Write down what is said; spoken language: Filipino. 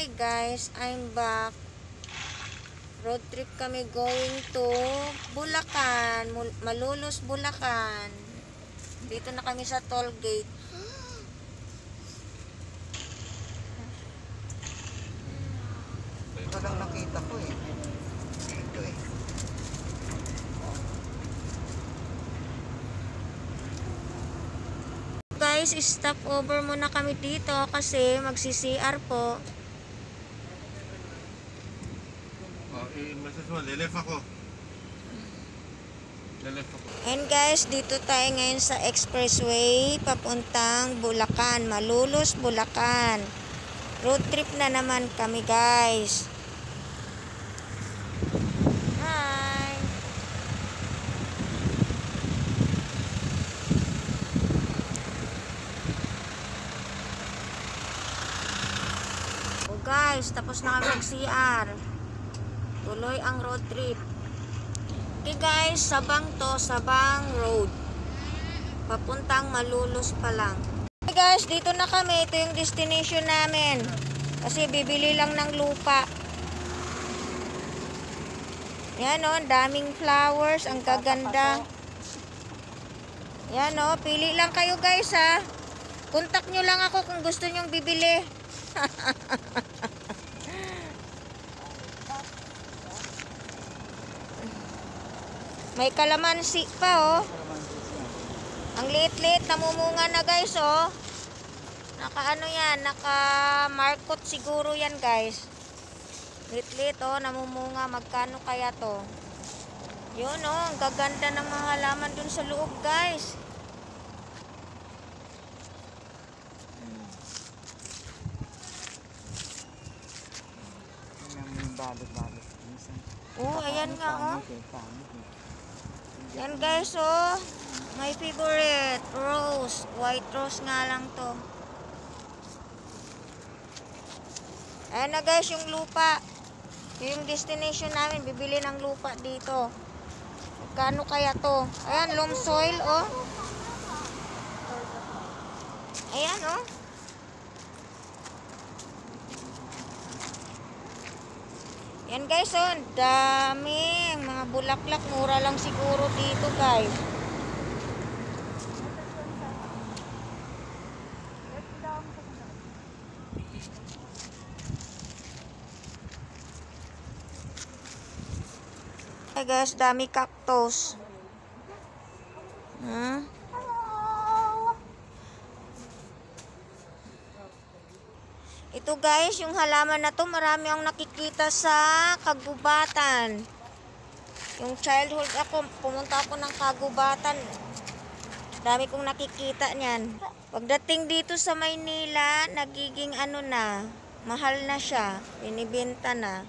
Hi guys, I'm back. Road trip kami going to Bulacan, Malolos, Bulacan. Dito na kami sa toll gate. Ito lang nakita ko eh. Ito eh. Guys, stop over muna kami dito kasi magsi-CR po. Message mo, lilif ako. And guys, dito tayo ngayon sa expressway papuntang Bulacan, Malolos, Bulacan. Road trip na naman kami guys. Hi! Oh guys, tapos na kami mag-CR. Tuloy ang road trip. Okay guys, Sabang to, Sabang Road. Papuntang Malolos pa lang. Okay guys, dito na kami. Ito yung destination namin. Kasi bibili lang ng lupa. Yan o, daming flowers. Ang gaganda. Yan o, pili lang kayo guys ha. Contact nyo lang ako kung gusto nyong bibili. May kalamansi pa oh. Ang liit-liit, namumunga na guys oh. Naka ano yan, naka markot siguro yan guys. Liit-liit oh, namumunga. Magkano kaya to? Yun oh, ang gaganda ng mga halaman dun sa loob guys. Oh, ayan nga oh. Yan guys oh. My favorite rose. White rose nga lang to. Ayan na guys yung lupa. Yung destination namin. Bibili ng lupa dito. Magkano kaya to? Ayan, loam soil oh. Ayan oh. Yan guys oh, dami mga bulaklak, mura lang siguro dito guys. Hey guys, dami cactus. Ito guys, yung halaman na to, marami akong nakikita sa Kagubatan. Yung childhood ako, pumunta ako ng Kagubatan. Dami kong nakikita niyan. Pagdating dito sa Maynila, nagiging ano na, mahal na siya, binibenta na.